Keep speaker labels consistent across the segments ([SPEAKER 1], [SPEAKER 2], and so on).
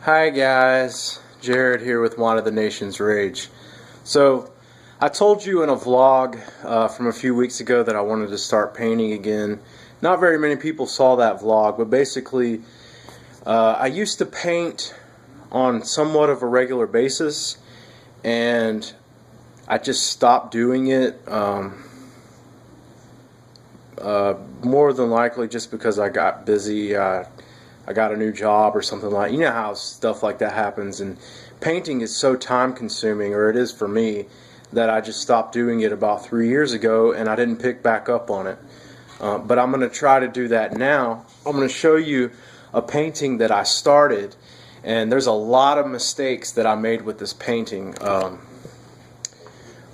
[SPEAKER 1] Hi guys, Jared here with Wanted the Nation's Rage. So, I told you in a vlog from a few weeks ago that I wanted to start painting again. Not very many people saw that vlog, but basically I used to paint on somewhat of a regular basis, and I just stopped doing it, more than likely just because I got busy. I got a new job or something like, you know how stuff like that happens, and painting is so time consuming, or it is for me, that I just stopped doing it about 3 years ago and I didn't pick back up on it. But I'm going to try to do that now. I'm going to show you a painting that I started, and there's a lot of mistakes that I made with this painting.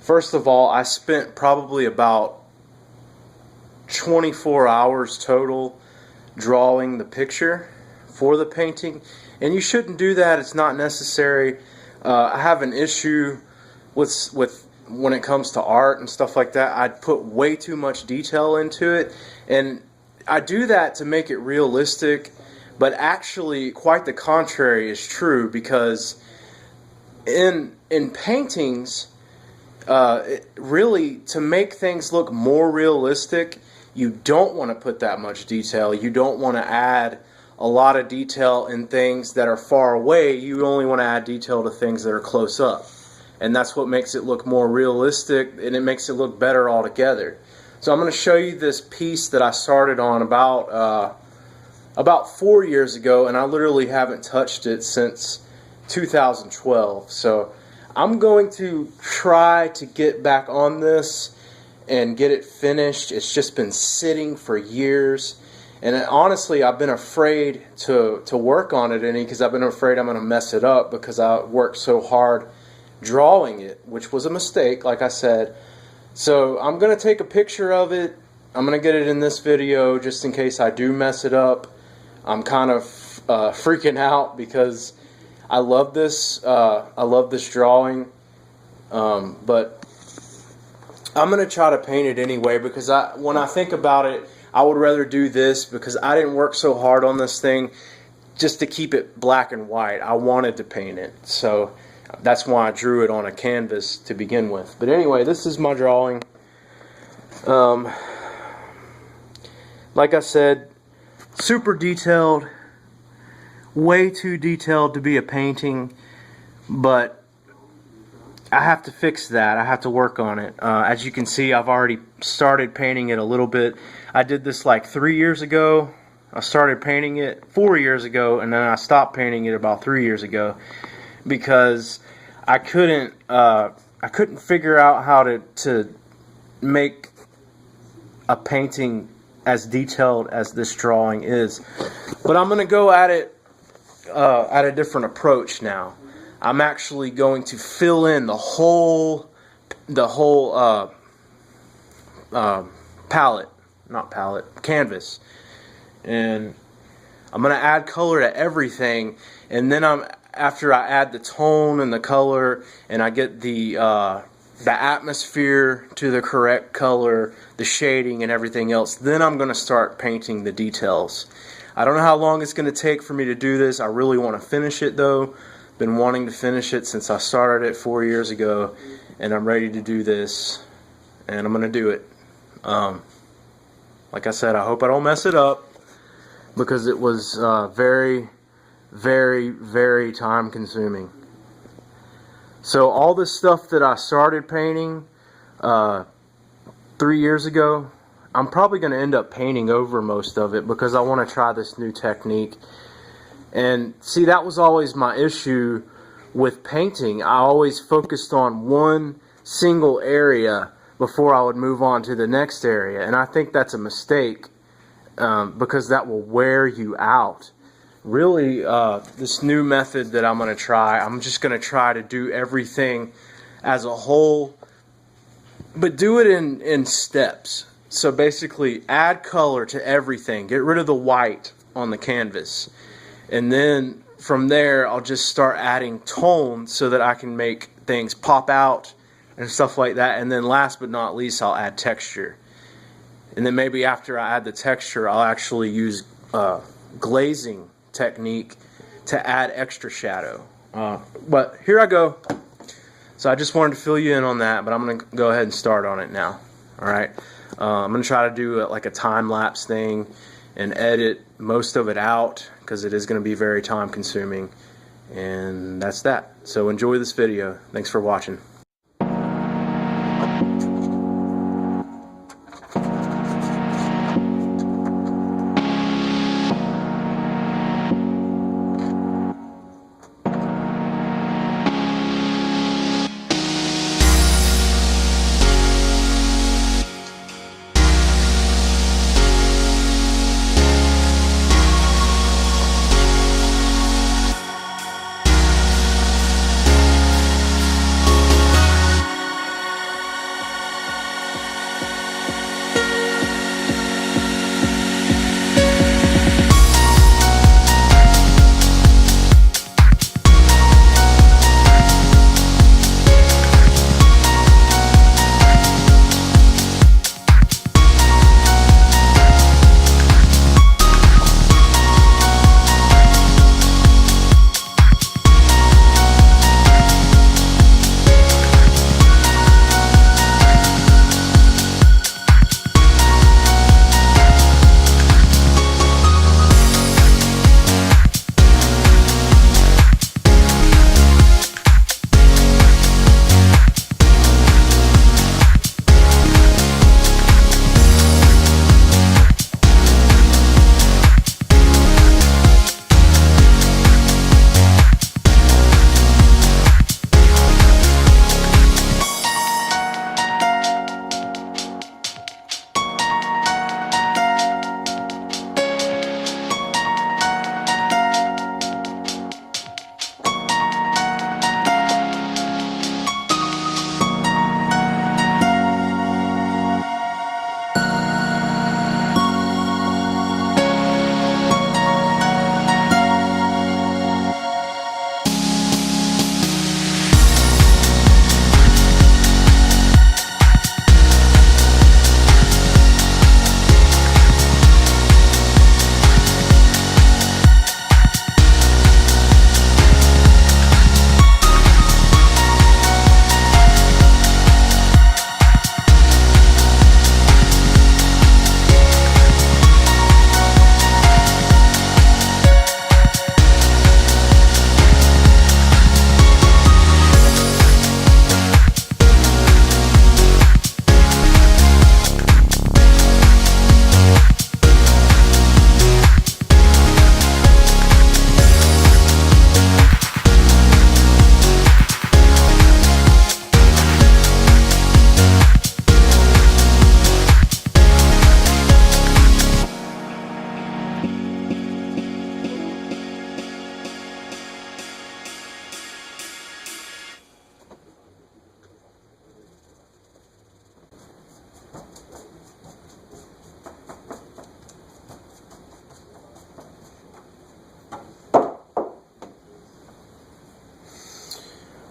[SPEAKER 1] First of all, I spent probably about 24 hours total drawing the picture for the painting, and you shouldn't do that. It's not necessary. I have an issue with when it comes to art and stuff like that. I put way too much detail into it, and I do that to make it realistic, but actually quite the contrary is true, because in paintings, really, to make things look more realistic, you don't want to put that much detail. You don't want to add a lot of detail in things that are far away. You only want to add detail to things that are close up. And that's what makes it look more realistic, and it makes it look better altogether. So I'm going to show you this piece that I started on about 4 years ago, and I literally haven't touched it since 2012. So I'm going to try to get back on this and get it finished. It's just been sitting for years, and honestly I've been afraid to work on it any, because I've been afraid I'm going to mess it up, because I worked so hard drawing it, which was a mistake, like I said. So I'm going to take a picture of it. I'm going to get it in this video just in case I do mess it up. I'm kind of freaking out because I love this drawing, but I'm going to try to paint it anyway, because when I think about it, I would rather do this, because I didn't work so hard on this thing just to keep it black and white. I wanted to paint it, so that's why I drew it on a canvas to begin with. But anyway, this is my drawing. Like I said, super detailed, way too detailed to be a painting, but I have to fix that. I have to work on it. As you can see, I've already started painting it a little bit. I did this like 3 years ago. I started painting it 4 years ago, and then I stopped painting it about 3 years ago, because I couldn't figure out how to make a painting as detailed as this drawing is. But I'm going to go at it at a different approach now. I'm actually going to fill in the whole canvas, and I'm going to add color to everything, and then after I add the tone and the color, and I get the atmosphere to the correct color, the shading and everything else, then I'm going to start painting the details. I don't know how long it's going to take for me to do this. I really want to finish it though. Been wanting to finish it since I started it 4 years ago, and I'm ready to do this, and I'm going to do it. Like I said, I hope I don't mess it up, because it was very, very, very time consuming. So all this stuff that I started painting 3 years ago, I'm probably going to end up painting over most of it, because I want to try this new technique. And see, that was always my issue with painting. I always focused on one single area before I would move on to the next area, and I think that's a mistake, because that will wear you out. Really, this new method that I'm going to try, I'm just going to try to do everything as a whole, but do it in steps. So basically, add color to everything. Get rid of the white on the canvas. And then from there, I'll just start adding tone so that I can make things pop out and stuff like that. And then last but not least, I'll add texture. And then maybe after I add the texture, I'll actually use glazing technique to add extra shadow. But here I go. So I just wanted to fill you in on that, but I'm going to go ahead and start on it now. All right. I'm going to try to do like a time-lapse thing and edit most of it out because it is going to be very time-consuming. And that's that. So enjoy this video. Thanks for watching.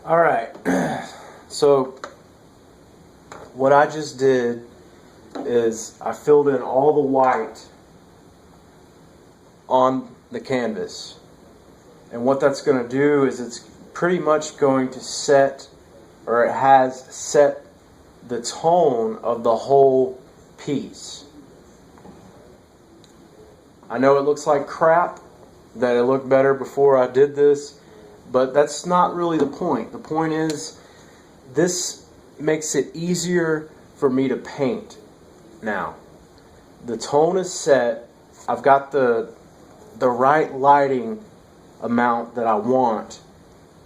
[SPEAKER 1] All right, so what I just did is I filled in all the white on the canvas, and what that's going to do is it's pretty much going to set, or it has set, the tone of the whole piece. I know it looks like crap, that it looked better before I did this, but that's not really the point. The point is, this makes it easier for me to paint now. The tone is set. I've got the right lighting amount that I want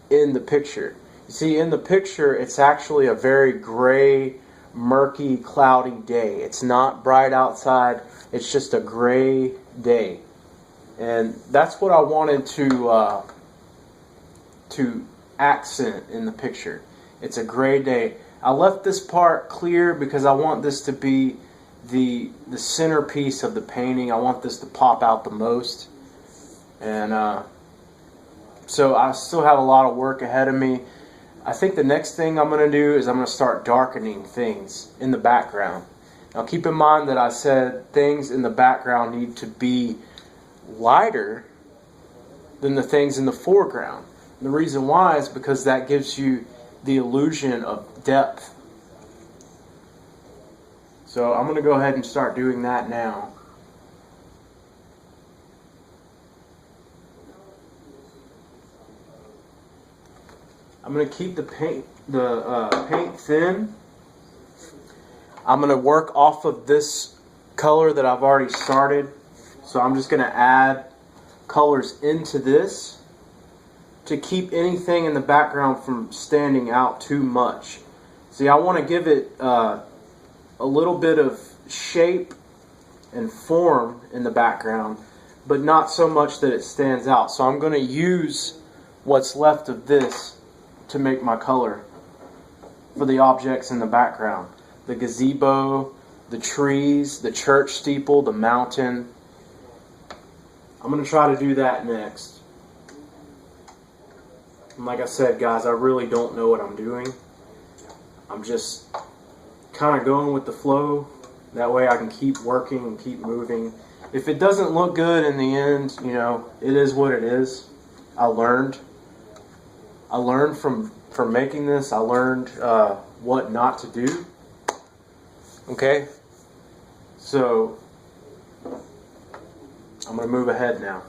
[SPEAKER 1] in the picture. You see, in the picture, it's actually a very gray, murky, cloudy day. It's not bright outside. It's just a gray day. And that's what I wanted to accent in the picture. It's a gray day. I left this part clear because I want this to be the centerpiece of the painting. I want this to pop out the most. And so I still have a lot of work ahead of me. I think the next thing I'm going to do is I'm going to start darkening things in the background. Now keep in mind that I said things in the background need to be lighter than the things in the foreground. And the reason why is because that gives you the illusion of depth. So I'm going to go ahead and start doing that now. I'm going to keep the paint thin. I'm going to work off of this color that I've already started. So I'm just going to add colors into this to keep anything in the background from standing out too much. See, I want to give it a little bit of shape and form in the background, but not so much that it stands out. So I'm going to use what's left of this to make my color for the objects in the background. The gazebo, the trees, the church steeple, the mountain. I'm going to try to do that next. And like I said, guys, I really don't know what I'm doing. I'm just kind of going with the flow. That way I can keep working and keep moving. If it doesn't look good in the end, you know, it is what it is. I learned from making this. I learned what not to do. Okay? So, I'm going to move ahead now.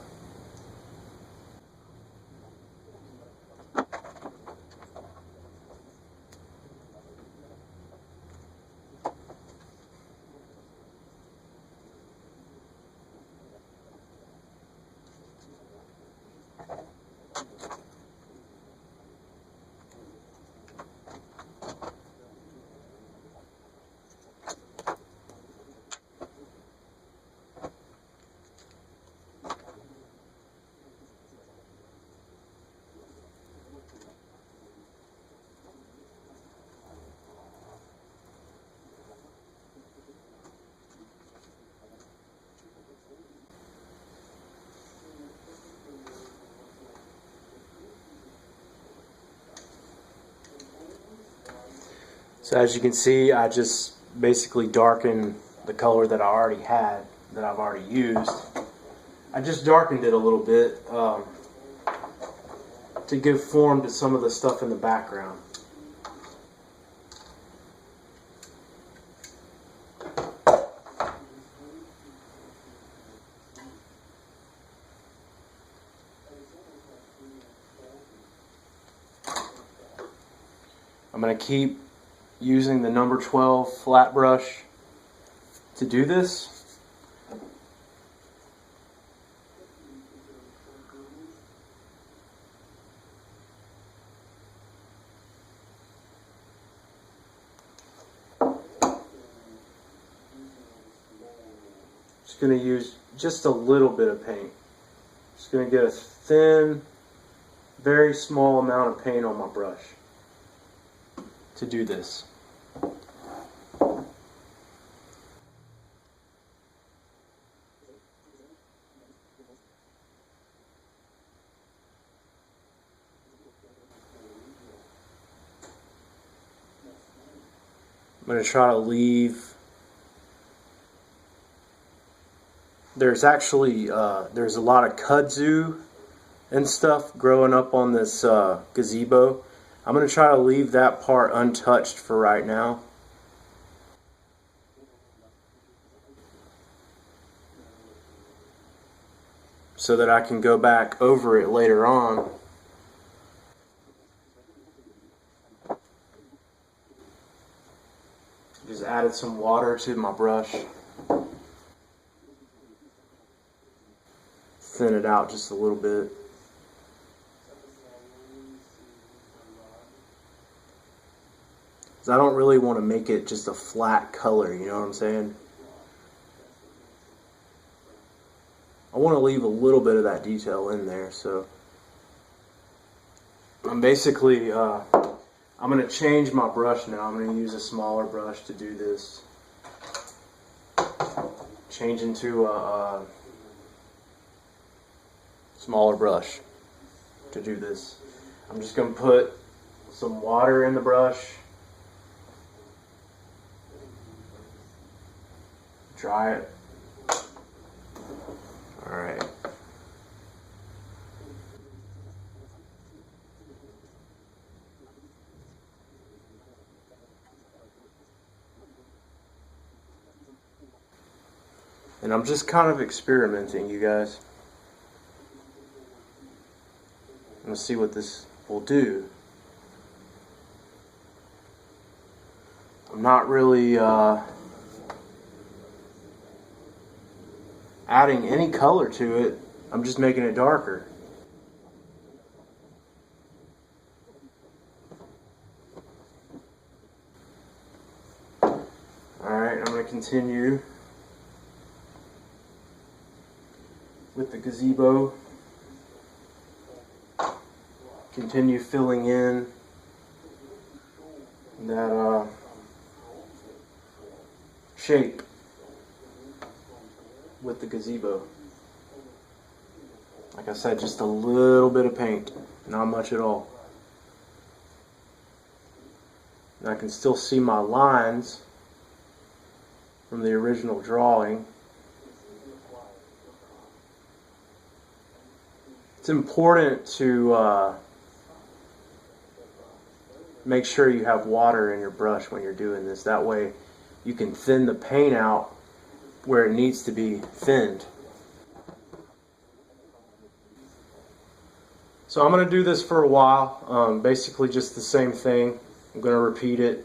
[SPEAKER 1] So as you can see, I just basically darkened the color that I already had, that I've already used. I just darkened it a little bit to give form to some of the stuff in the background. I'm going to keep using the number 12 flat brush to do this. Just going to use just a little bit of paint. Just going to get a thin, very small amount of paint on my brush to do this. I'm going to try to leave. There's actually there's a lot of kudzu and stuff growing up on this gazebo. I'm going to try to leave that part untouched for right now. So that I can go back over it later on. Just added some water to my brush. Thin it out just a little bit. Because I don't really want to make it just a flat color, you know what I'm saying? I want to leave a little bit of that detail in there, so I'm basically I'm going to change my brush now. I'm going to use a smaller brush to do this. Change into a smaller brush to do this. I'm just going to put some water in the brush. Dry it. Alright. And I'm just kind of experimenting, you guys. I'm going to see what this will do. I'm not really adding any color to it. I'm just making it darker. Alright, I'm going to continue with the gazebo. Continue filling in that shape with the gazebo. Like I said, just a little bit of paint, not much at all. And I can still see my lines from the original drawing. It's important to make sure you have water in your brush when you're doing this. That way you can thin the paint out where it needs to be thinned. So I'm going to do this for a while, basically just the same thing. I'm going to repeat it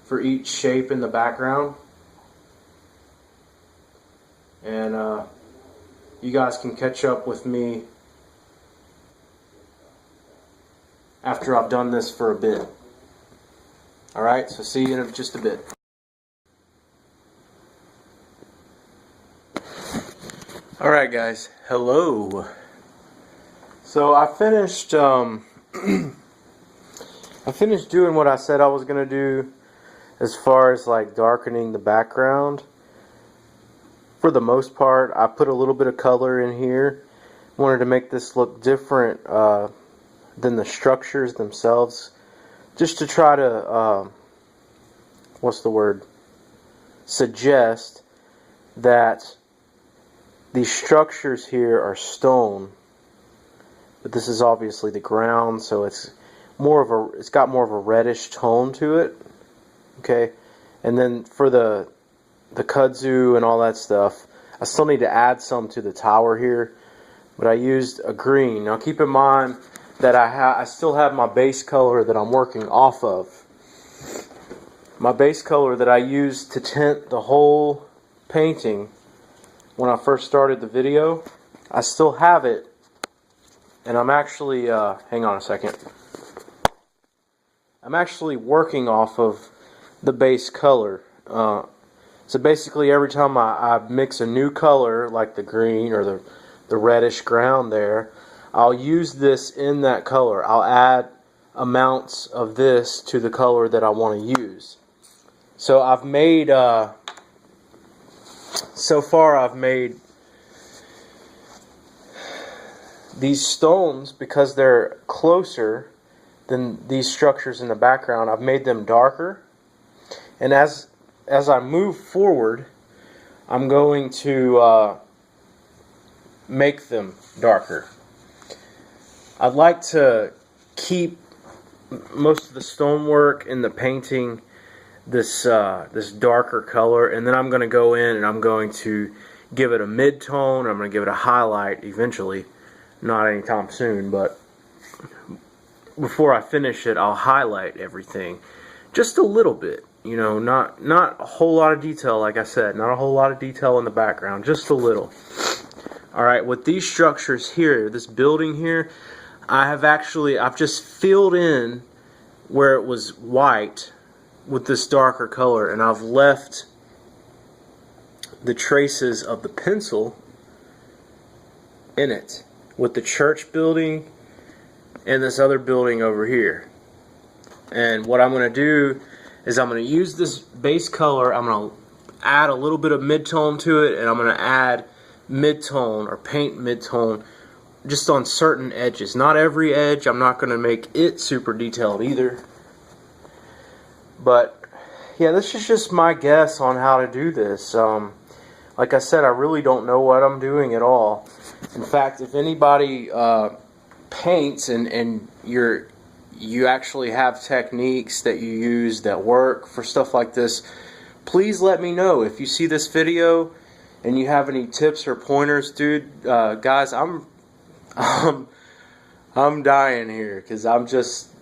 [SPEAKER 1] for each shape in the background. And you guys can catch up with me after I've done this for a bit. Alright, so see you in just a bit. Alright guys, hello. So I finished I finished doing what I said I was going to do as far as like darkening the background. For the most part, I put a little bit of color in here. Wanted to make this look different than the structures themselves, just to try to suggest that these structures here are stone, but this is obviously the ground, so it's got more of a reddish tone to it. Okay, and then for the kudzu and all that stuff, I still need to add some to the tower here, but I used a green. Now keep in mind that I still have my base color that I'm working off of. My base color that I used to tint the whole painting when I first started the video, I still have it, and I'm actually, hang on a second, I'm actually working off of the base color. So basically every time I mix a new color, like the green or the reddish ground there, I'll use this in that color. I'll add amounts of this to the color that I want to use. So I've made, so far I've made these stones, because they're closer than these structures in the background, I've made them darker. And as I move forward, I'm going to make them darker. I'd like to keep most of the stonework in the painting this darker color, and then I'm going to go in and I'm going to give it a mid-tone. I'm going to give it a highlight eventually, not anytime soon, but before I finish it, I'll highlight everything just a little bit. You know, not a whole lot of detail, like I said, not a whole lot of detail in the background, just a little. Alright, with these structures here, this building here, I've just filled in where it was white with this darker color, and I've left the traces of the pencil in it, with the church building and this other building over here. And what I'm going to do is I'm going to use this base color, I'm going to add a little bit of mid-tone to it, and I'm going to add mid-tone or paint mid-tone just on certain edges. Not every edge. I'm not going to make it super detailed either. But yeah, this is just my guess on how to do this. Like I said, I really don't know what I'm doing at all. In fact, if anybody paints and you actually have techniques that you use that work for stuff like this, please let me know. If you see this video and you have any tips or pointers, dude, guys, I'm dying here, because I'm just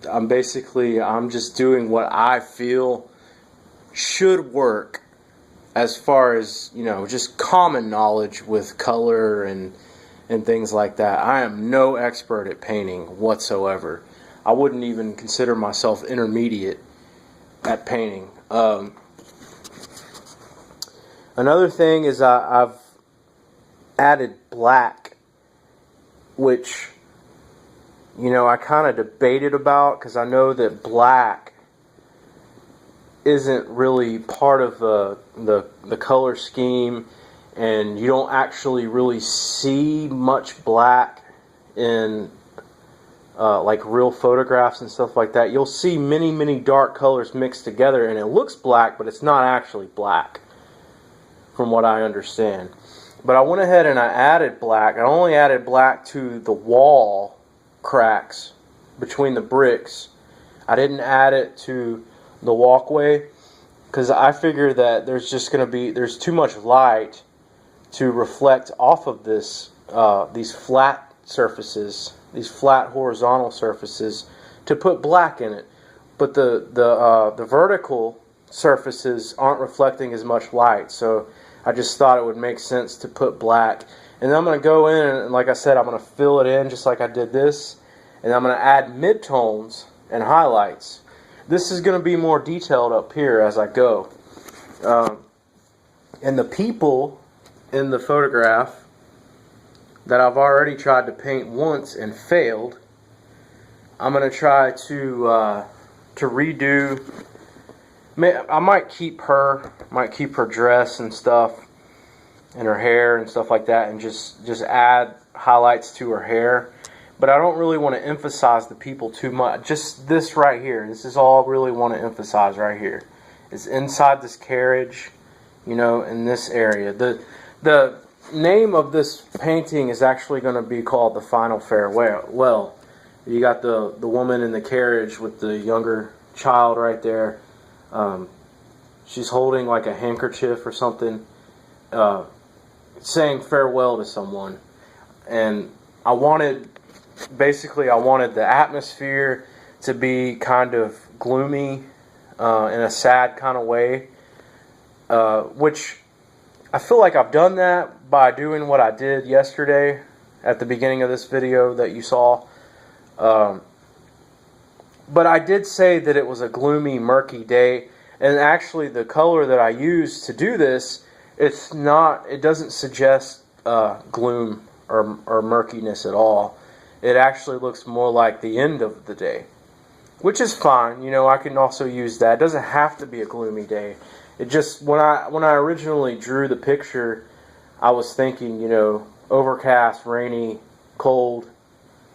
[SPEAKER 1] doing what I feel should work, as far as, just common knowledge with color and things like that. I am no expert at painting whatsoever. I wouldn't even consider myself intermediate at painting. Another thing is I've added black, which, I kind of debated about, because I know that black isn't really part of the color scheme, and you don't actually really see much black in like real photographs and stuff like that. You'll see many dark colors mixed together, and it looks black, but it's not actually black, from what I understand. But I went ahead and I added black. I only added black to the wall cracks between the bricks. I didn't add it to the walkway, because I figure that there's too much light to reflect off of these flat surfaces, these flat horizontal surfaces, to put black in it. But the vertical surfaces aren't reflecting as much light, so I just thought it would make sense to put black. And then I'm going to go in, and like I said, I'm going to fill it in just like I did this, and I'm going to add midtones and highlights. This is going to be more detailed up here as I go. And the people in the photograph that I've already tried to paint once and failed, I'm going to try to redo. I might keep her dress and stuff, and her hair and stuff like that, and just add highlights to her hair. But I don't really want to emphasize the people too much. Just this right here. This is all I really want to emphasize right here. It's inside this carriage, in this area. The name of this painting is actually going to be called The Final Farewell. Well, you got the woman in the carriage with the younger child right there. She's holding like a handkerchief or something, saying farewell to someone. And I wanted the atmosphere to be kind of gloomy, in a sad kind of way, which I feel like I've done that by doing what I did yesterday at the beginning of this video that you saw. But I did say that it was a gloomy, murky day, and actually the color that I used to do this, it doesn't suggest gloom or murkiness at all. It actually looks more like the end of the day, which is fine. I can also use that. It doesn't have to be a gloomy day. It just, when I originally drew the picture, I was thinking, overcast, rainy, cold,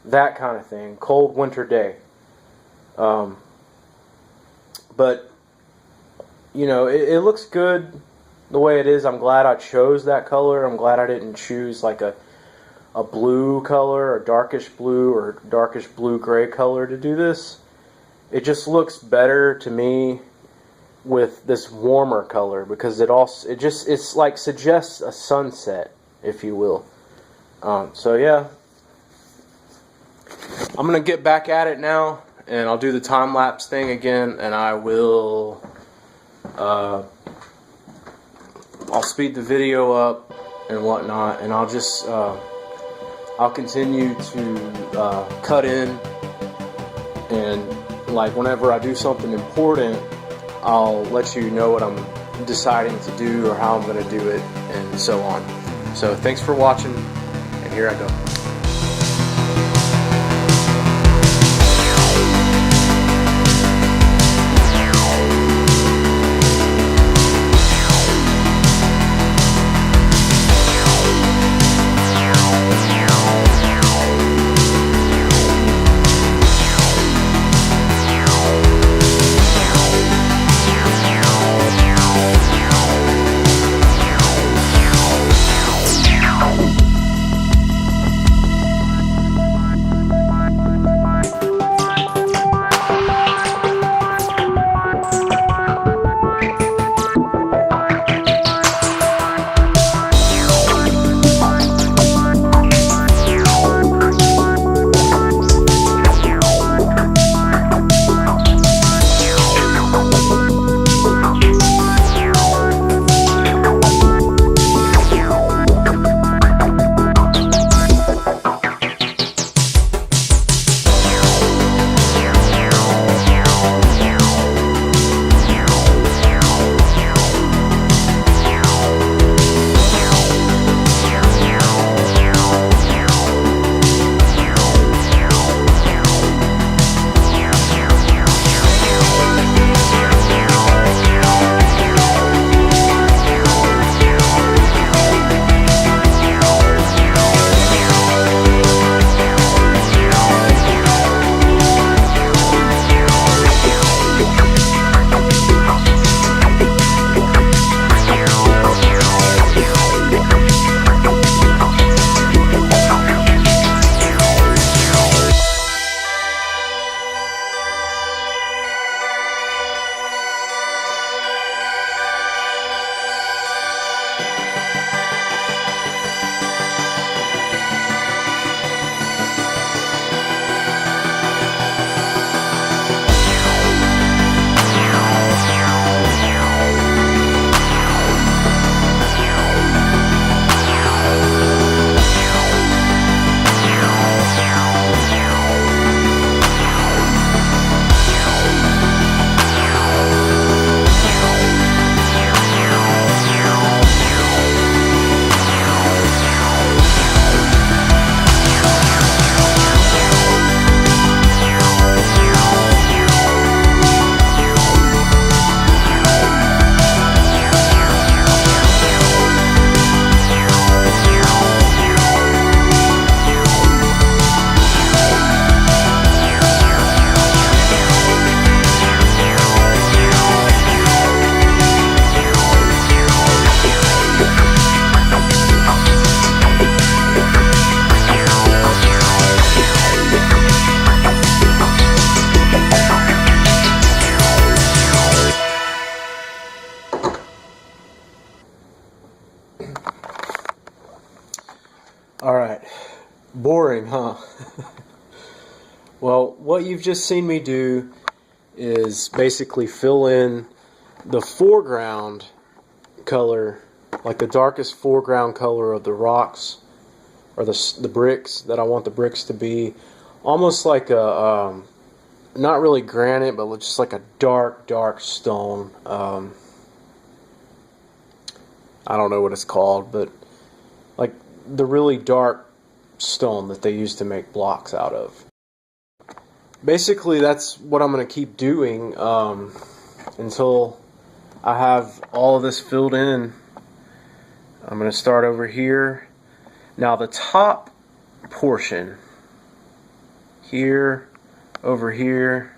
[SPEAKER 1] that kind of thing. Cold winter day. But, it looks good the way it is. I'm glad I chose that color. I'm glad I didn't choose like a blue color, or darkish blue gray color to do this. It just looks better to me with this warmer color, because it's like suggests a sunset, if you will. So yeah, I'm gonna get back at it now, and I'll do the time-lapse thing again, and I will I'll speed the video up and whatnot, and I'll just I'll continue to cut in, and like whenever I do something important, I'll let you know what I'm deciding to do or how I'm going to do it, and so on. So thanks for watching, and here I go. wondering, huh? Well, what you've just seen me do is basically fill in the foreground color, like the darkest foreground color of the rocks or the bricks that I want the bricks to be, almost like a not really granite, but just like a dark stone. I don't know what it's called, but like the really dark stone that they used to make blocks out of. Basically, that's what I'm going to keep doing until I have all of this filled in. I'm going to start over here. Now the top portion, here, over here,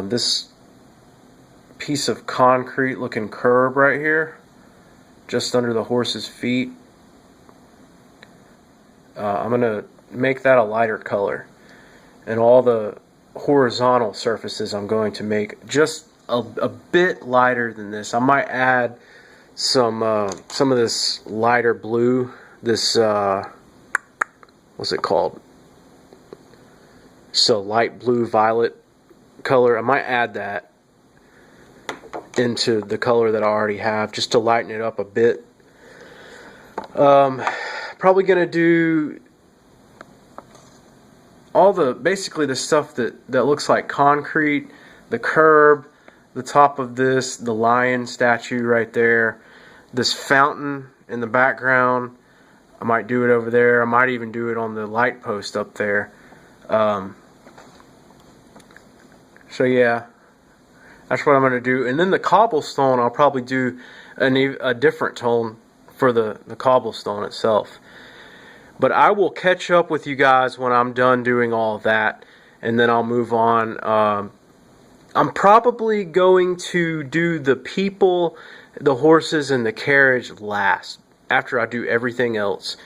[SPEAKER 1] this piece of concrete looking curb right here, just under the horse's feet, I'm going to make that a lighter color. And all the horizontal surfaces I'm going to make just a bit lighter than this. I might add some of this lighter blue, this what's it called? So light blue violet color. I might add that into the color that I already have just to lighten it up a bit. Probably gonna do all basically the stuff that looks like concrete, the curb, the top of this, the lion statue right there, this fountain in the background. I might do it over there. I might even do it on the light post up there. So yeah, that's what I'm going to do. And then the cobblestone, I'll probably do a different tone for the cobblestone itself. But I will catch up with you guys when I'm done doing all of that, and then I'll move on. I'm probably going to do the people, the horses, and the carriage last, after I do everything else.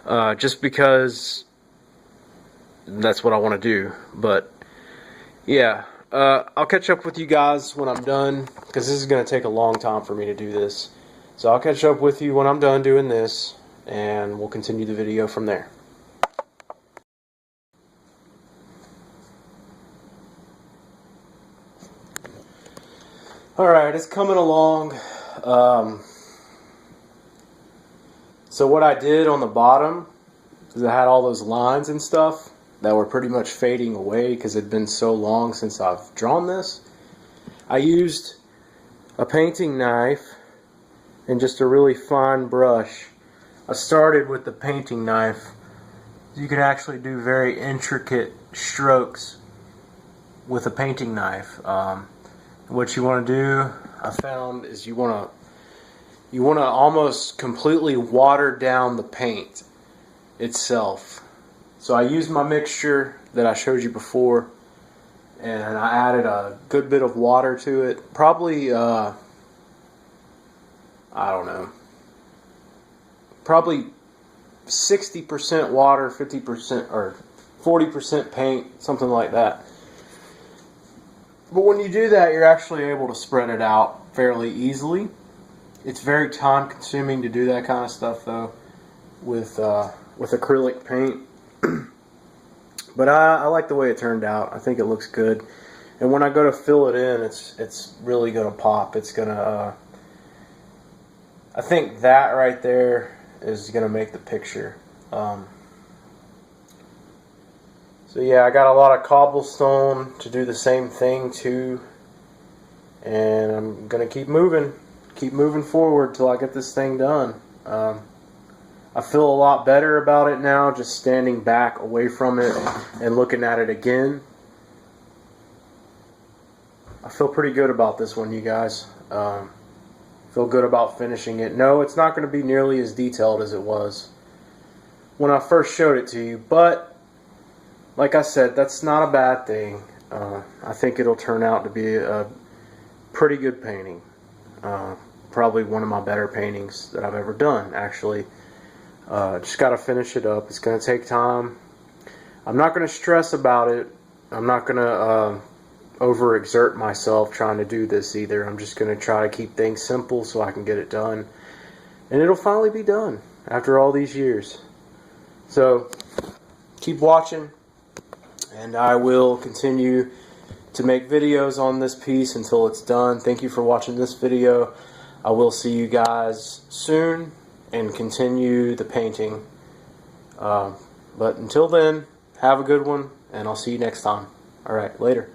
[SPEAKER 1] Just because that's what I want to do. But yeah, I'll catch up with you guys when I'm done, because this is going to take a long time for me to do this. So I'll catch up with you when I'm done doing this, and we'll continue the video from there. Alright, it's coming along. So what I did on the bottom is I had all those lines and stuff that were pretty much fading away because it had been so long since I've drawn this. I used a painting knife and just a really fine brush. I started with the painting knife. You can actually do very intricate strokes with a painting knife. What you want to do, I found, is you want to almost completely water down the paint itself. So I used my mixture that I showed you before, and I added a good bit of water to it. Probably, I don't know, probably 60% water, 50% or 40% paint, something like that. But when you do that, you're actually able to spread it out fairly easily. It's very time consuming to do that kind of stuff though with acrylic paint. But I like the way it turned out. I think it looks good. And when I go to fill it in, it's really going to pop. It's going to, I think that right there is going to make the picture. So yeah, I got a lot of cobblestone to do the same thing too, and I'm gonna keep moving forward till I get this thing done. I feel a lot better about it now, just standing back away from it and looking at it again. I feel pretty good about this one, you guys. Feel good about finishing it. No, it's not going to be nearly as detailed as it was when I first showed it to you, but like I said, that's not a bad thing. I think it'll turn out to be a pretty good painting. Probably one of my better paintings that I've ever done, actually. Just got to finish it up. It's going to take time. I'm not going to stress about it. I'm not going to overexert myself trying to do this either. I'm just going to try to keep things simple so I can get it done. And it'll finally be done after all these years. So keep watching, and I will continue to make videos on this piece until it's done. Thank you for watching this video. I will see you guys soon and continue the painting. But until then, have a good one, and I'll see you next time. Alright, later.